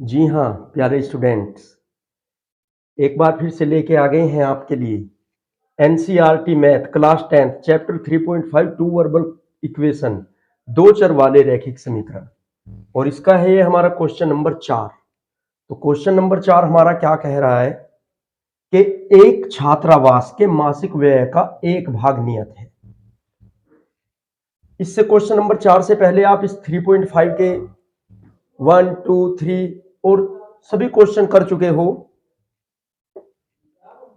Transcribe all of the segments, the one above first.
जी हाँ, प्यारे स्टूडेंट्स, एक बार फिर से लेके आ गए हैं आपके लिए NCERT math class 10th chapter 3.5 two variable equation, दो चर वाले रैखिक समीकरण। और इसका है ये हमारा क्वेश्चन नंबर 4। तो क्वेश्चन नंबर 4 हमारा क्या कह रहा है कि एक छात्रावास के मासिक व्यय का एक भाग नियत है। इससे क्वेश्चन नंबर 4 से पहले आप इस 3.5 के 1, 2, 3 और सभी क्वेश्चन कर चुके हो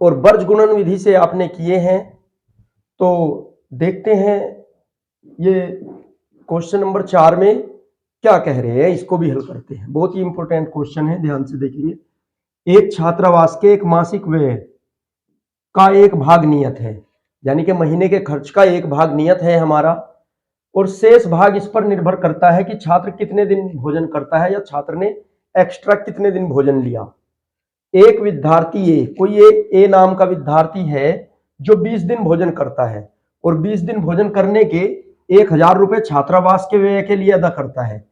और वर्ज गुणन विधि से आपने किए हैं। तो देखते हैं ये क्वेश्चन नंबर 4 में क्या कह रहे हैं, इसको भी हल करते हैं। बहुत ही इंपॉर्टेंट क्वेश्चन है, ध्यान से देखेंगे। एक छात्रावास के एक मासिक व्यय का एक भाग नियत है, यानी कि महीने के खर्च का एक भाग नियत है हमारा, और शेष भाग इस पर निर्भर करता है कि छात्र कितने दिन भोजन करता है या छात्र ने एक्स्ट्रा कितने दिन भोजन लिया। एक विद्यार्थी कोई ए नाम का विद्यार्थी है जो 20 दिन भोजन करता है और 20 दिन भोजन करने के 1000 रुपए छात्रावास के व्यय के लिए अदा करता है,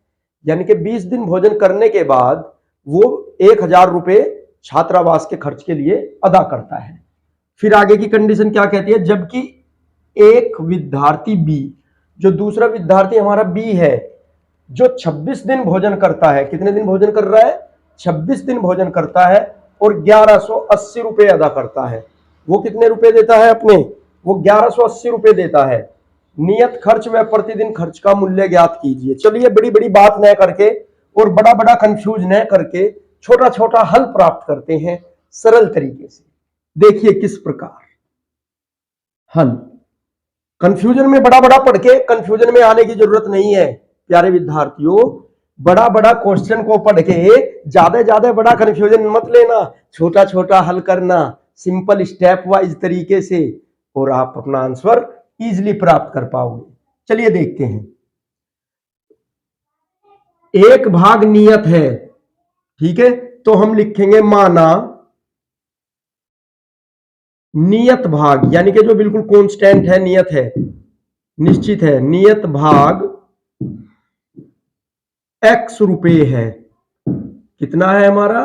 यानी कि 20 दिन भोजन करने के बाद वो 1000 रुपए छात्रावास के खर्च के लिए अदा करता है। फिर आगे की कंडीशन क्या कहती है, जबकि एक विद्यार्थी बी, जो दूसरा विद्यार्थी हमारा बी है, जो 26 दिन भोजन करता है। कितने दिन भोजन कर रहा है? 26 दिन भोजन करता है और 1180 रुपए अदा करता है। वो कितने रुपए देता है अपने? वो 1180 रुपए देता है। नियत खर्च व प्रतिदिन खर्च का मूल्य ज्ञात कीजिए। चलिए, बड़ी बड़ी बात न करके और बड़ा बड़ा कंफ्यूज न करके छोटा छोटा हल प्राप्त करते हैं सरल तरीके से। देखिए किस प्रकार हल। कंफ्यूजन में बड़ा बड़ा पढ़ के कंफ्यूजन में आने की जरूरत नहीं है प्यारे विद्यार्थियों। बड़ा बड़ा क्वेश्चन को पढ़ के ज्यादा बड़ा कंफ्यूजन मत लेना, छोटा छोटा हल करना सिंपल स्टेप वाइज तरीके से, और आप अपना आंसर इजीली प्राप्त कर पाओगे। चलिए देखते हैं। एक भाग नियत है, ठीक है, तो हम लिखेंगे माना नियत भाग, यानी कि जो बिल्कुल कांस्टेंट है, नियत है, निश्चित है। नियत भाग x रुपए है। कितना है हमारा?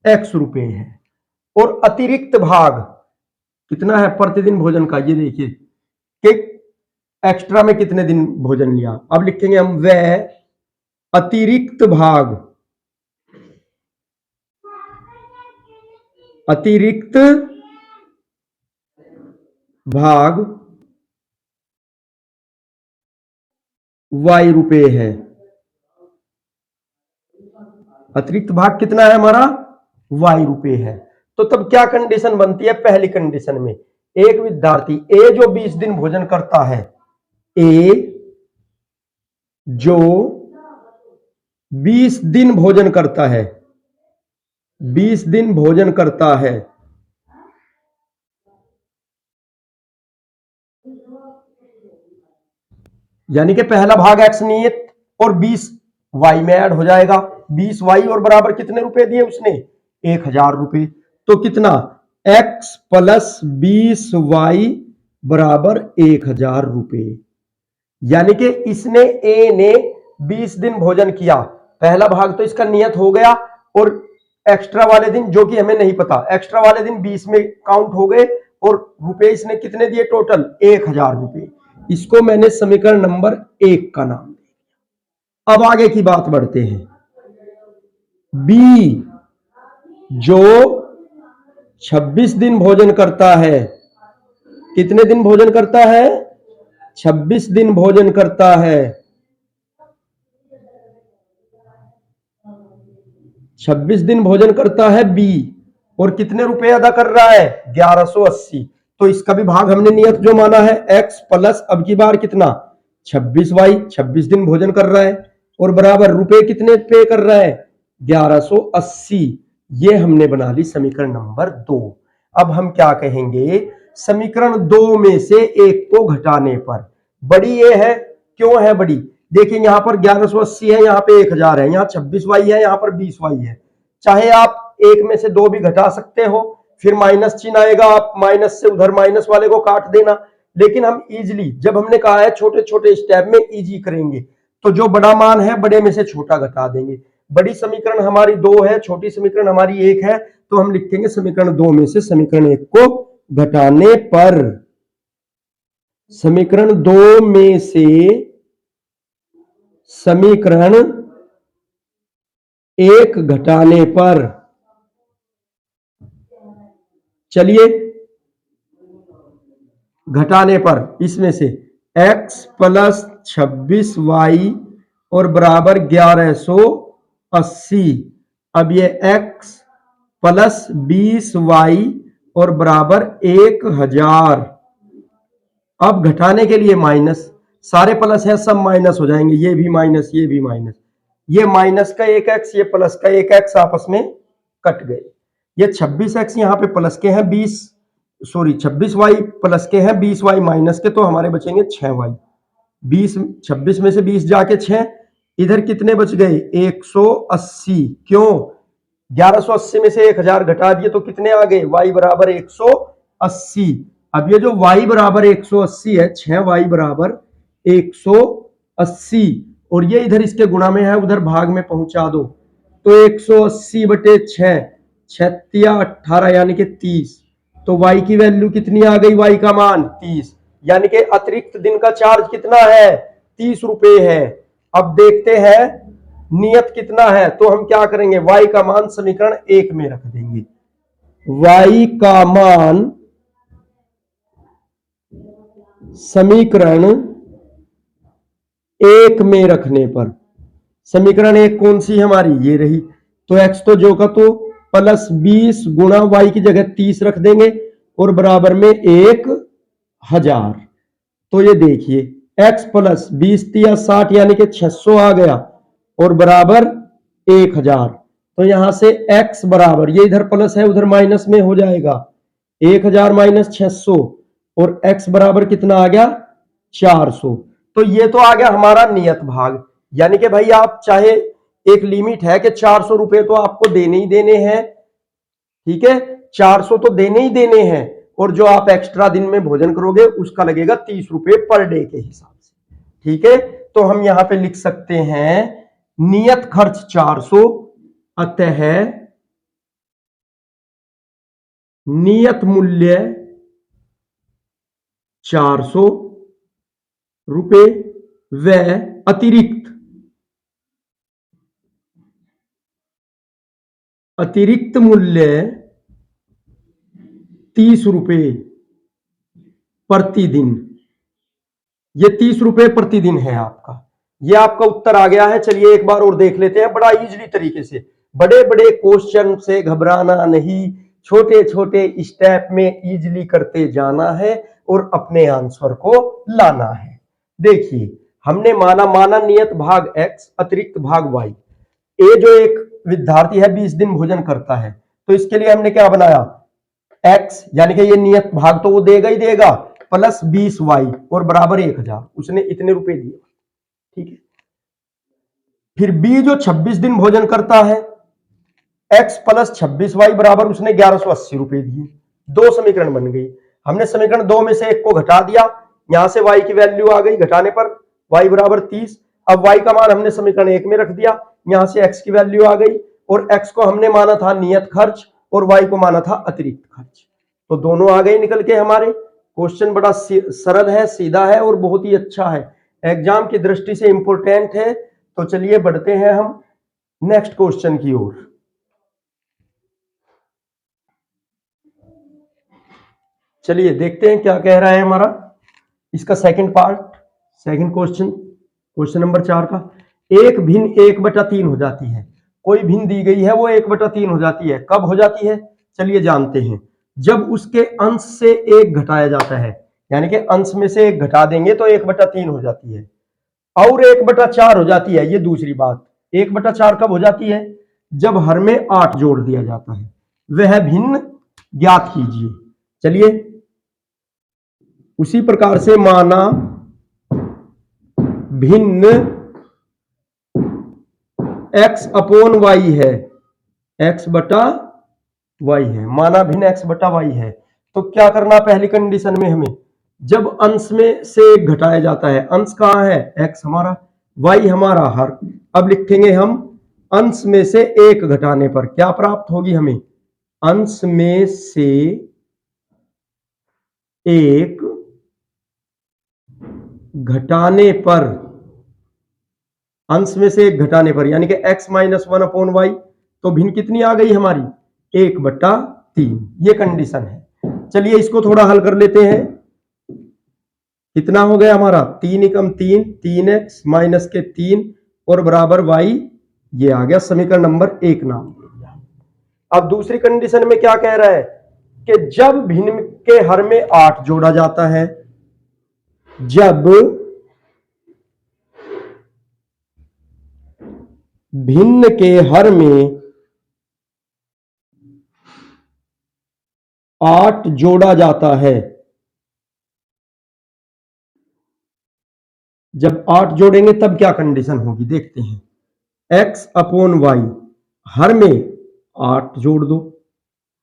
x रुपए है। और अतिरिक्त भाग कितना है प्रतिदिन भोजन का? ये देखिए कि एक्स्ट्रा में कितने दिन भोजन लिया। अब लिखेंगे हम वह अतिरिक्त भाग, अतिरिक्त भाग y रुपए है। अतिरिक्त भाग कितना है हमारा? y रुपए है। तो तब क्या कंडीशन बनती है? पहली कंडीशन में एक विद्यार्थी ए जो 20 दिन भोजन करता है, ए जो 20 दिन भोजन करता है, 20 दिन भोजन करता है, यानी कि पहला भाग एक्स नियत और 20 वाई में ऐड हो जाएगा। 20 वाई और बराबर कितने रुपए दिए उसने? 1000 रुपए। तो कितना? एक्स प्लस 20 वाई बराबर 1000 रुपए। यानी कि इसने ए ने 20 दिन भोजन किया, पहला भाग तो इसका नियत हो गया, और एक्स्ट्रा वाले दिन जो कि हमें नहीं पता, एक्स्ट्रा वाले दिन 20 में काउंट हो गए, और रुपए इसने कितने दिए टोटल? 1000 रुपए। इसको मैंने समीकरण नंबर 1 का नाम दिया। अब आगे की बात बढ़ते हैं। बी जो 26 दिन भोजन करता है, कितने दिन भोजन करता है? 26 दिन भोजन करता है, 26 दिन भोजन करता है बी, और कितने रुपए अदा कर रहा है? 1180। तो इसका भी भाग हमने नियत जो माना है x प्लस अब की बार कितना? 26y, 26 दिन भोजन कर रहा है, और बराबर रुपए कितने पे कर रहा है? 1180। ये हमने बना ली समीकरण नंबर 2। अब हम क्या कहेंगे? समीकरण 2 में से एक को घटाने पर बड़ी ये है। क्यों है बड़ी? देखिए यहां पर 1180 है, यहां पे 1000 है, यहां 26y है, यहां पर 20y है। चाहे आप एक में से दो भी घटा सकते हो, फिर माइनस चिन्ह आएगा, आप माइनस से उधर माइनस वाले को काट देना। लेकिन हम इजीली, जब हमने कहा है छोटे छोटे स्टेप में इजी करेंगे, तो जो बड़ा मान है बड़े में से छोटा घटा देंगे। बड़ी समीकरण हमारी 2 है, छोटी समीकरण हमारी 1 है, तो हम लिखेंगे समीकरण 2 में से समीकरण 1 को घटाने पर, समीकरण 2 में से समीकरण 1 घटाने पर, चलिए घटाने पर इसमें से x प्लस 26y और बराबर 1180। अब ये x प्लस 20y और बराबर 1000। अब घटाने के लिए माइनस, सारे प्लस है सब माइनस हो जाएंगे, ये भी माइनस, ये भी माइनस, ये माइनस का 1x, ये प्लस का 1x आपस में कट गए। ये 26x यहाँ पे प्लस के हैं, 26y प्लस के हैं, 20y माइनस के, तो हमारे बचेंगे 6y। 26 में से 20 जाके 6, इधर कितने बच गए 180। क्यों? 1180 में से 1000 घटा दिए तो कितने आ गए, y बराबर 180। अब ये जो y बराबर 180 है, 6y बराबर 180, और ये इधर इसके गुणा में है, उधर भाग में पहुंचा दो, तो 180 बटे 6, 6 18 यानी कि 30। तो y की वैल्यू कितनी आ गई, y का मान 30, यानी कि अतिरिक्त दिन का चार्ज कितना है, 30 रुपए है। अब देखते हैं नियत कितना है, तो हम क्या करेंगे, y का मान समीकरण 1 में रख देंगे। y का मान समीकरण 1 में रखने पर, समीकरण 1 कौन सी हमारी, ये रही, तो x तो जो का तो प्लस 20 गुणा y की जगह 30 रख देंगे और बराबर में 1000। तो ये देखिए x प्लस 20 या 60 यानी कि 600 आ गया और बराबर 1000। तो यहां से x बराबर, ये इधर प्लस है उधर माइनस में हो जाएगा, 1000 माइनस 600, और x बराबर कितना आ गया 400। तो ये तो आ गया हमारा नियत भाग, यानी कि भाई आप चाहे, एक लिमिट है कि 400 रुपए तो आपको देने ही देने हैं, ठीक है, 400 तो देने ही देने हैं, और जो आप एक्स्ट्रा दिन में भोजन करोगे उसका लगेगा 30 रुपए पर डे के हिसाब से, ठीक है। तो हम यहां पे लिख सकते हैं नियत खर्च 400, अतः नियत मूल्य 400 रुपए व अतिरिक्त मूल्य 30 रुपए प्रतिदिन। ये 30 रुपए प्रतिदिन है आपका, ये आपका उत्तर आ गया है। चलिए एक बार और देख लेते हैं बड़ा इजीली तरीके से। बड़े बड़े क्वेश्चन से घबराना नहीं, छोटे छोटे स्टेप में इजीली करते जाना है और अपने आंसर को लाना है। देखिए हमने माना नियत भाग x अतिरिक्त भाग y। ए जो एक विद्यार्थी है 20 दिन भोजन करता है, तो इसके लिए हमने क्या बनाया, x यानी कि ये नियत भाग तो वो देगा ही देगा, प्लस 20y और बराबर 1000, उसने इतने रुपए दिए, ठीक है। फिर b जो 26 दिन भोजन करता है, x प्लस 26y बराबर उसने 1180 रुपए दिए। दो समीकरण बन गई। हमने समीकरण 2 में से एक को घटा दिया, यहां से y की वैल्यू आ गई, घटाने पर y बराबर 30। अब y का मान हमने समीकरण 1 में रख दिया, यहां से x की वैल्यू आ गई, और x को हमने माना था नियत खर्च और y को माना था अतिरिक्त खर्च, तो दोनों आ गए निकल के हमारे। क्वेश्चन बड़ा सरल है, सीधा है और बहुत ही अच्छा है, एग्जाम की दृष्टि से इंपॉर्टेंट है। तो चलिए बढ़ते हैं हम नेक्स्ट क्वेश्चन की ओर। चलिए देखते हैं क्या कह रहा है हमारा इसका second part, second question, question number 4 का। एक भिन्न 1/3 हो जाती है, कोई भिन्न दी गई है वो 1/3 हो जाती है। कब हो जाती है, चलिए जानते हैं। जब उसके अंश से 1 घटाया जाता है, यानी कि अंश में से 1 घटा देंगे तो 1/3 हो जाती है, और 1/4 हो जाती है। ये दूसरी बात, 1/4 कब हो जाती है, जब हर में 8 जोड़ दिया जाता है। वह भिन्न ज्ञात कीजिए। चलिए उसी प्रकार से माना भिन्न x अपॉन y है, x बटा y है, माना भिन्न x बटा y है। तो क्या करना पहली कंडीशन में हमें, जब अंश में से 1 घटाया जाता है, अंश कहां है, x हमारा, y हमारा हर। अब लिखेंगे हम अंश में से एक घटाने पर क्या प्राप्त होगी हमें? अंश में से एक घटाने पर, अंश में से एक घटाने पर यानी कि x माइनस 1/y, तो भिन्न कितनी आ गई हमारी? 1/3। ये कंडीशन है। चलिए इसको थोड़ा हल कर लेते हैं। कितना हो गया हमारा? 3 एकम 3, 3x माइनस के 3 और बराबर y। ये आ गया समीकरण नंबर 1 नाम दे दिया। अब दूसरी कंडीशन में क्या कह रहा है कि जब भिन्न के हर में 8 जोड़ा जाता है, जब भिन्न के हर में 8 जोड़ा जाता है, जब 8 जोड़ेंगे तब क्या कंडीशन होगी देखते हैं। x अपॉन वाई, हर में 8 जोड़ दो,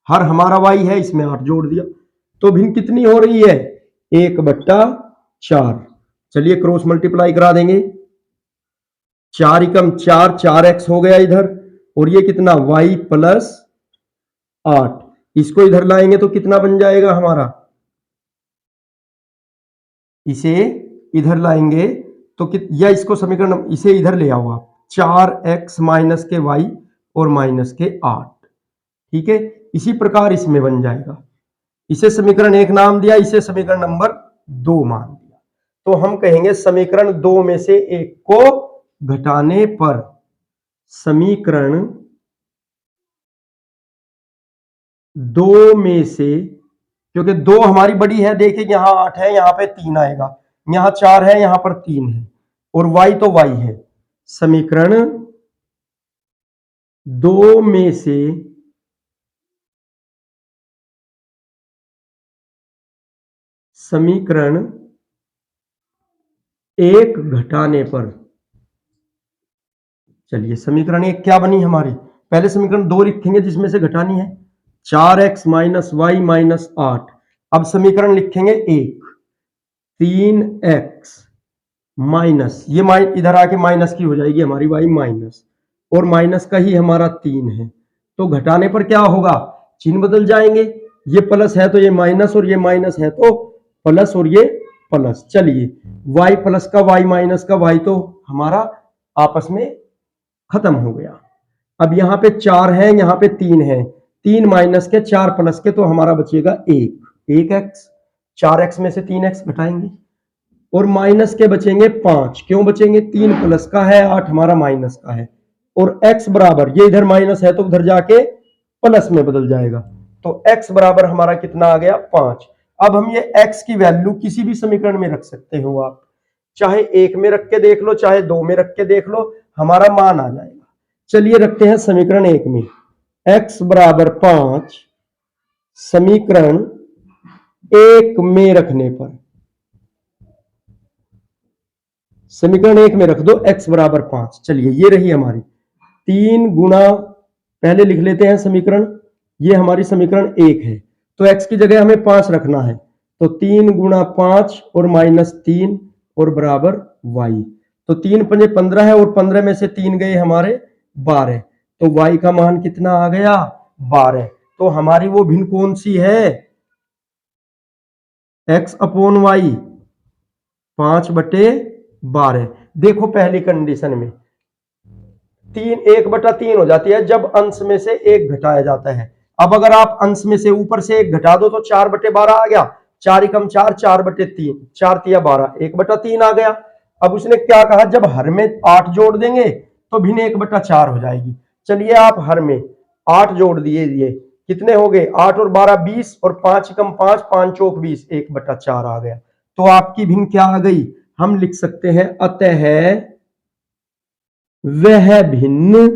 हर हमारा y है, इसमें 8 जोड़ दिया, तो भिन्न कितनी हो रही है? 1/4। चलिए क्रॉस मल्टीप्लाई करा देंगे। 4 एकम 4, 4x हो गया इधर, और ये कितना? y plus 8। इसको इधर लाएंगे तो कितना बन जाएगा हमारा? इसे इधर लाएंगे तो या इसको समीकरण, इसे इधर ले आओ आप, 4x माइनस के y और माइनस के 8। ठीक है, इसी प्रकार इसमें बन जाएगा। इसे समीकरण 1 नाम दिया, इसे समीकरण नंबर 2 मान दिया। तो हम कहेंगे समीकरण 2 में से एक को घटाने पर, समीकरण 2 में से, क्योंकि 2 हमारी बड़ी है, देखिए यहां 8 है, यहां पे 3 आएगा, यहां 4 है, यहां पर 3 है, और y तो y है। समीकरण 2 में से समीकरण 1 घटाने पर, चलिए समीकरण 1 क्या बनी हमारी? पहले समीकरण 2 लिखेंगे जिसमें से घटानी है, 4x माइनस वाई माइनस 8। अब समीकरण लिखेंगे 1, 3x माइनस, ये इधर आके माइनस की हो जाएगी हमारी y माइनस, और माइनस का ही हमारा 3 है, तो घटाने पर क्या होगा? चिन्ह बदल जाएंगे, ये प्लस है तो ये माइनस, और ये माइनस है तो प्लस, और ये प्लस। चलिए y प्लस का y माइनस का y तो हमारा आपस में खत्म हो गया। अब यहाँ पे 4 है, यहाँ पे 3 है, 3 माइनस के 4 प्लस के, तो हमारा बचेगा 1x। 4x में से 3x घटाएंगे, और माइनस के बचेंगे 5। क्यों बचेंगे? 3 प्लस का है, 8 हमारा माइनस का है, और x बराबर, ये इधर माइनस है तो उधर जाके प्लस में बदल जाएगा, तो x बराबर हमारा कितना आ गया? 5। अब हम ये x की वैल्यू किसी भी समीकरण में रख सकते हो आप, चाहे 1 में रख के देख लो, चाहे 2 में रख के देख लो, हमारा मान आ जाएगा। चलिए रखते हैं समीकरण 1 में, x बराबर 5 समीकरण 1 में रखने पर, समीकरण 1 में रख दो x बराबर 5। चलिए ये रही हमारी 3 गुना, पहले लिख लेते हैं समीकरण, ये हमारी समीकरण 1 है, तो x की जगह हमें 5 रखना है, तो 3 गुना 5 और माइनस 3 और बराबर y, तो 3 पंजे 15 है, और 15 में से 3 गए हमारे 12, तो y का मान कितना आ गया? 12। तो हमारी वो भिन्न कौन सी है? x upon Y, 5/12। देखो पहली कंडीशन में 1/3 हो जाती है जब अंश में से एक घटाया जाता है। अब अगर आप अंश में से ऊपर से एक घटा दो तो 4/12 आ गया, 4 एकम 4, 4/3, 4 तिया 12, 1/3 आ गया। अब उसने क्या कहा? जब हर में 8 जोड़ देंगे तो भिन्न 1/4 हो जाएगी। चलिए आप हर में 8 जोड़ दिए, ये कितने हो गए? 8 और 12 20, और 5 एकम 5, 5 चौक 20, 1/4 आ गया। तो आपकी भिन्न क्या आ गई? हम लिख सकते हैं अतः वह भिन्न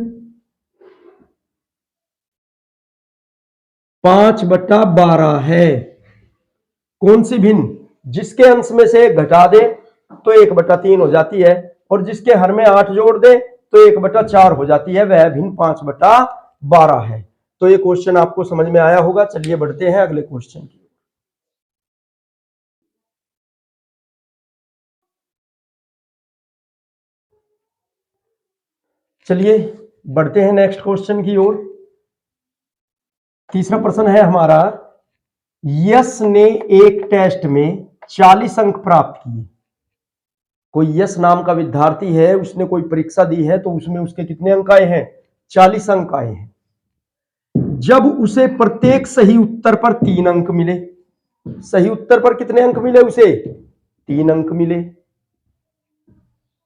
5/12 है। कौन सी भिन्न? जिसके अंश में से घटा दे तो 1/3 हो जाती है, और जिसके हर में 8 जोड़ दे तो 1/4 हो जाती है, वह भिन्न 5/12 है। तो ये क्वेश्चन आपको समझ में आया होगा। चलिए बढ़ते हैं अगले क्वेश्चन की। चलिए बढ़ते हैं नेक्स्ट क्वेश्चन की ओर। तीसरा प्रश्न है हमारा, यश ने एक टेस्ट में 40 अंक प्राप्त किए। कोई यश नाम का विद्यार्थी है, उसने कोई परीक्षा दी है, तो उसमें उसके कितने अंक आए हैं? 40 अंक आए हैं। जब उसे प्रत्येक सही उत्तर पर 3 अंक मिले। सही उत्तर पर कितने अंक मिले उसे? 3 अंक मिले।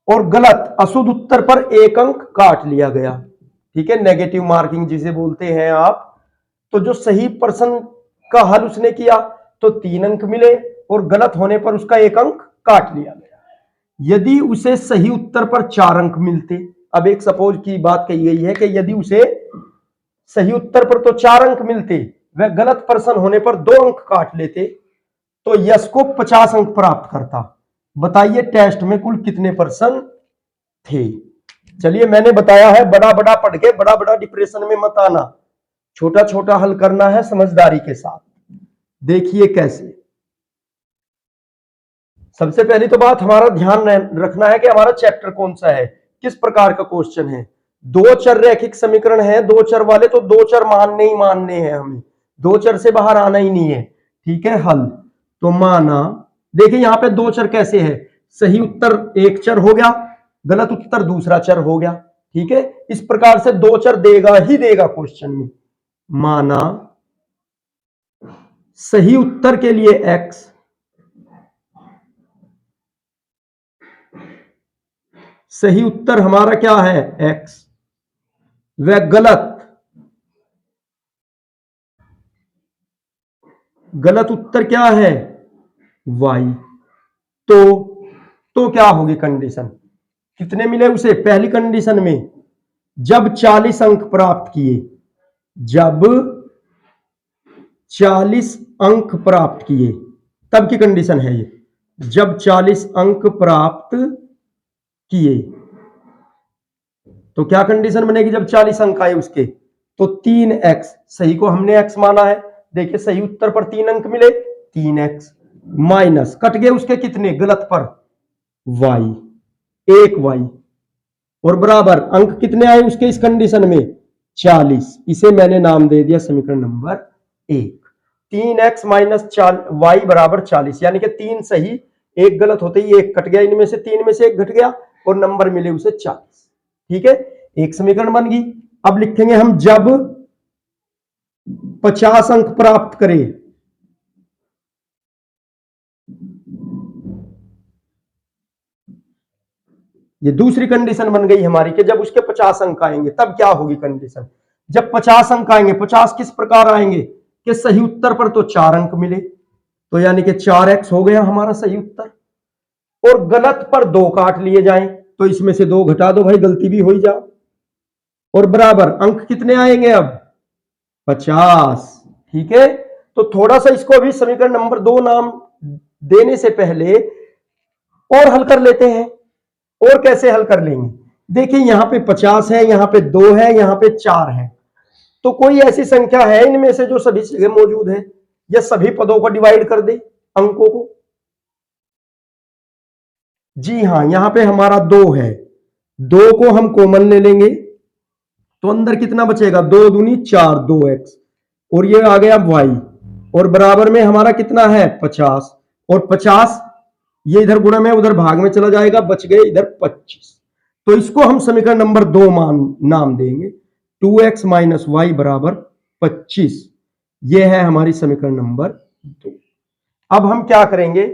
और गलत अशुद्ध उत्तर पर 1 अंक काट लिया गया। ठीक है, नेगेटिव मार्किंग जिसे बोलते हैं आप। तो जो सही प्रश्न का हल उसने किया तो 3 अंक मिले, और गलत होने पर उसका 1 अंक काट लिया गया। यदि उसे सही उत्तर पर 4 अंक मिलते, अब एक सपोज की बात कही गई है कि यदि उसे सही उत्तर पर तो 4 अंक मिलते, वह गलत प्रश्न होने पर 2 अंक काट लेते, तो यश को 50 अंक प्राप्त करता। बताइए टेस्ट में कुल कितने प्रश्न थे? चलिए, मैंने बताया है बड़ा बड़ा पढ़ के बड़ा बड़ा डिप्रेशन में मत आना, छोटा छोटा हल करना है समझदारी के साथ। देखिए कैसे। सबसे पहली तो बात हमारा ध्यान रखना है कि हमारा चैप्टर कौन सा है, किस प्रकार का क्वेश्चन है। 2 चर रैखिक समीकरण है, 2 चर वाले, तो 2 चर मानने ही मानने हैं हमें, 2 चर से बाहर आना ही नहीं है। ठीक है, हल तो माना, देखिए यहां पे 2 चर कैसे है, सही उत्तर 1 चर हो गया, गलत उत्तर दूसरा चर हो गया। ठीक है, इस प्रकार से 2 चर देगा ही देगा क्वेश्चन में। माना सही उत्तर के लिए x, सही उत्तर हमारा क्या है x, वह गलत उत्तर क्या है y। तो क्या होगी कंडीशन? कितने मिले उसे? पहली कंडीशन में जब 40 अंक प्राप्त किए, जब 40 अंक प्राप्त किए तब की कंडीशन है ये, जब 40 अंक प्राप्त किए तो क्या कंडीशन बनेगी? जब 40 अंक आए उसके, तो 3x, सही को हमने x माना है, देखिए सही उत्तर पर 3 अंक मिले, 3x माइनस कट गए उसके कितने गलत पर y, 1y, और बराबर अंक कितने आए उसके इस कंडीशन में? 40। इसे मैंने नाम दे दिया समीकरण नंबर 1। 3x माइनस y बराबर 40, यानी कि 3 सही 1 गलत होते ही 1 कट गया, इनमें से 3 में से 1 घट गया और नंबर मिले उसे 40। ठीक है, एक समीकरण बन गई। अब लिखेंगे हम जब 50 अंक प्राप्त करें, ये दूसरी कंडीशन बन गई हमारी कि जब उसके 50 अंक आएंगे तब क्या होगी कंडीशन? जब 50 अंक आएंगे, 50 किस प्रकार आएंगे कि सही उत्तर पर तो 4 अंक मिले, तो यानी कि 4x हो गया हमारा सही उत्तर, और गलत पर 2 काट लिए जाएं, तो इसमें से 2 घटा दो भाई, गलती भी हो ही जा, और बराबर अंक कितने आएंगे अब? 50। ठीक है, तो थोड़ा सा इसको अभी समीकरण नंबर 2 नाम देने से पहले और हल कर लेते हैं। और कैसे हल कर लेंगे? देखिए यहां पे 50 है, यहां पे 2 है, यहां पे 4 है, तो कोई ऐसी संख्या है इनमें से जो सभी जगह मौजूद है, या सभी पदों को डिवाइड कर दे अंकों को? जी हां, यहां पे हमारा 2 है, 2 को हम कॉमन ले लेंगे, तो अंदर कितना बचेगा? 2 दूनी 4, 2x, और ये आ गया y, और बराबर में हमारा कितना है? 50, और 50 ये इधर गुणा में उधर भाग में चला जाएगा, बच गए इधर 25। तो इसको हम समीकरण नंबर 2 नाम देंगे, 2x माइनस वाई बराबर 25। ये है हमारी समीकरण नंबर 2। अब हम क्या करेंगे?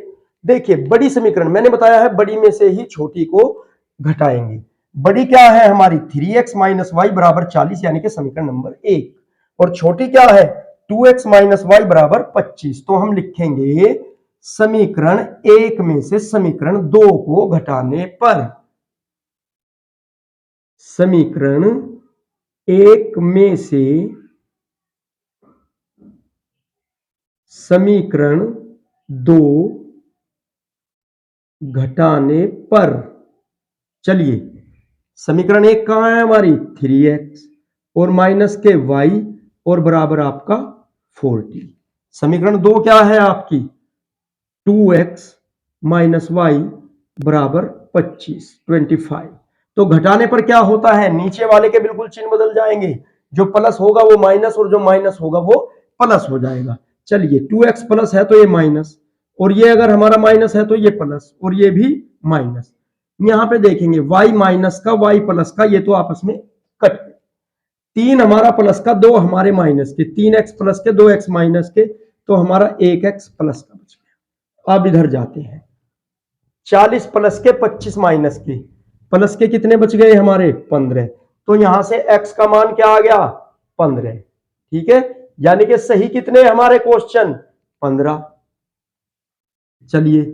देखिए बड़ी समीकरण मैंने बताया है, बड़ी में से ही छोटी को घटाएंगे। बड़ी क्या है हमारी? 3x माइनस वाई बराबर 40, यानी कि समीकरण नंबर 1, और छोटी क्या है? 2x माइनस वाई बराबर 25। तो हम लिखेंगे समीकरण 1 में से समीकरण 2 को घटाने पर, समीकरण 1 में से समीकरण 2 घटाने पर, चलिए समीकरण 1 कहां है हमारी? 3x, और माइनस के y, और बराबर आपका 40। समीकरण 2 क्या है आपकी? 2x माइनस वाई बराबर 25, तो घटाने पर क्या होता है, नीचे वाले के बिल्कुल चिन्ह बदल जाएंगे, जो प्लस होगा वो माइनस और जो माइनस होगा वो प्लस हो जाएगा। चलिए 2x प्लस है तो ये माइनस, और ये अगर हमारा माइनस है तो ये प्लस, और ये भी माइनस। यहां पे देखेंगे y माइनस का y प्लस का, ये तो आपस में कट गए। 3 हमारा प्लस का, 2 हमारे माइनस के, 3x प्लस के 2x माइनस के, तो हमारा 1x प्लस का बच गया। अब इधर जाते हैं, 40 प्लस के 25 माइनस के, प्लस के कितने बच गए हमारे 15, तो यहां से x का मान क्या आ गया 15। ठीक है, यानी कि सही कितने हमारे क्वेश्चन 15। चलिए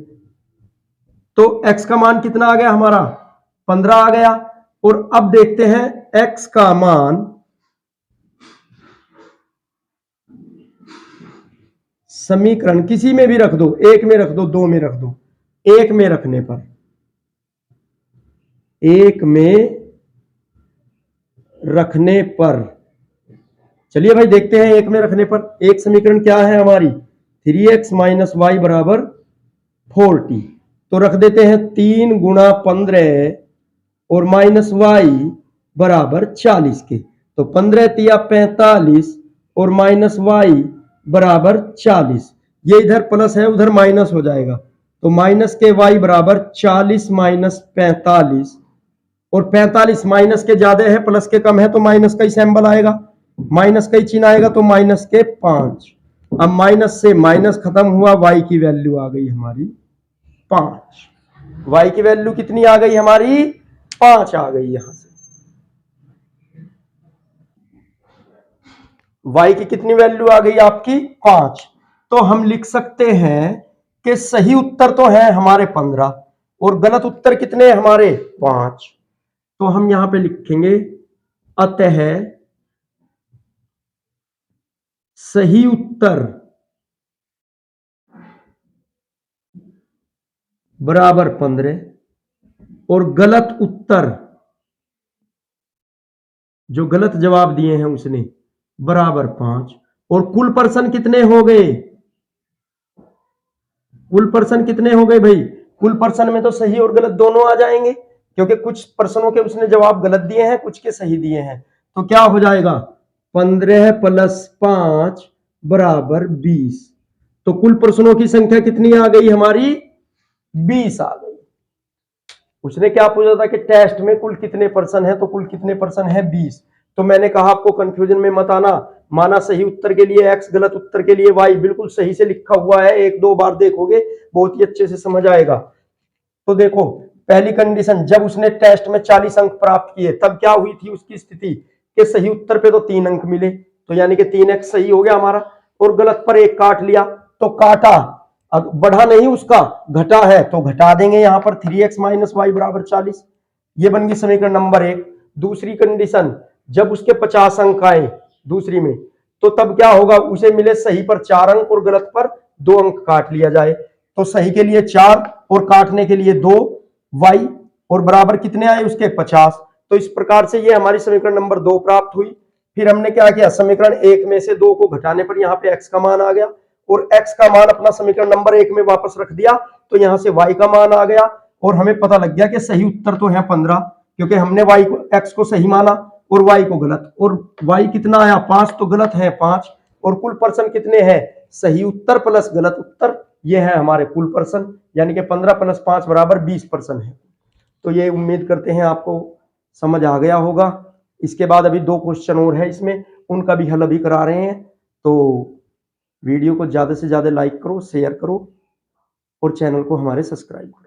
तो x का मान कितना आ गया हमारा 15 आ गया। और अब देखते हैं x का मान समीकरण किसी में भी रख दो, एक में रख दो, दो में रख दो, एक में रखने पर, एक में रखने पर, चलिए भाई देखते हैं एक में रखने पर। एक समीकरण क्या है हमारी 3x माइनस वाई बराबर 40, तो रख देते हैं 3 गुणा 15 और माइनस वाई बराबर 40 के, तो 15 तिया 45 और माइनस वाई बराबर 40, ये इधर प्लस है उधर माइनस हो जाएगा, तो माइनस के वाई बराबर 40 माइनस 45, और 45 माइनस के ज्यादा है प्लस के कम है तो माइनस का ही सिंबल आएगा, माइनस का ही चिन्ह आएगा, तो माइनस के 5। अब माइनस से माइनस खत्म हुआ, y की वैल्यू आ गई हमारी 5। y की वैल्यू कितनी आ गई हमारी 5 आ गई। यहां से y की कितनी वैल्यू आ गई आपकी 5। तो हम लिख सकते हैं कि सही उत्तर तो है हमारे 15 और गलत उत्तर कितने हमारे 5। तो हम यहां पे लिखेंगे अतः सही उत्तर बराबर 15 और गलत उत्तर, जो गलत जवाब दिए हैं उसने, बराबर 5। और कुल पर्सन कितने हो गए, कुल पर्सन कितने हो गए भाई, कुल पर्सन में तो सही और गलत दोनों आ जाएंगे, क्योंकि कुछ पर्सनों के उसने जवाब गलत दिए हैं, कुछ के सही दिए हैं। तो क्या हो जाएगा 15 प्लस 5 बराबर 20। तो कुल पर्सनों की संख्या कितनी आ गई हमारी 20 आ गई। उसने क्या पूछा था कि टेस्ट में कुल कितने पर्सन है, तो कुल कितने पर्सन है 20। तो मैंने कहा आपको कंफ्यूजन में मत आना, माना सही उत्तर के लिए x, गलत उत्तर के लिए y, बिल्कुल सही से लिखा हुआ है, एक दो बार देखोगे बहुत ही अच्छे से समझ आएगा। तो देखो पहली कंडीशन, जब उसने टेस्ट में 40 अंक प्राप्त किए तब क्या हुई थी उसकी स्थिति कि सही उत्तर पे तो 3 अंक मिले, तो यानी कि 3x सही हो गया हमारा, और गलत पर 1 काट लिया, तो काटा, अब बढ़ा नहीं उसका, घटा है तो घटा देंगे यहां पर 3x माइनस वाई बराबर 40। ये बन गई समीकरण नंबर 1। दूसरी कंडीशन, जब उसके 50 अंक आए दूसरी में, तो तब क्या होगा, उसे मिले सही पर 4 अंक और गलत पर 2 अंक काट लिया जाए, तो सही के लिए 4 और काटने के लिए 2 वाई, और बराबर कितने आए उसके 50। तो इस प्रकार से ये हमारी समीकरण नंबर 2 प्राप्त हुई। फिर हमने क्या किया, समीकरण 1 में से 2 को घटाने पर यहाँ पे x का मान आ गया, और x का मान अपना समीकरण नंबर 1 में वापस रख दिया, तो यहां से y का मान आ गया, और हमें पता लग गया कि सही उत्तर तो है 15, क्योंकि हमने y को x को सही माना और y को गलत, और y कितना आया 5, तो गलत है 5, और कुल पर्सन कितने हैं, सही उत्तर प्लस गलत उत्तर, ये है हमारे कुल पर्सन, यानी कि 15 प्लस 5 बराबर 20 पर्सन है। तो ये उम्मीद करते हैं आपको समझ आ गया होगा। इसके बाद अभी 2 क्वेश्चन और है इसमें, उनका भी हल अभी करा रहे हैं। तो वीडियो को ज़्यादा से ज़्यादा लाइक करो, शेयर करो, और चैनल को हमारे सब्सक्राइब करो।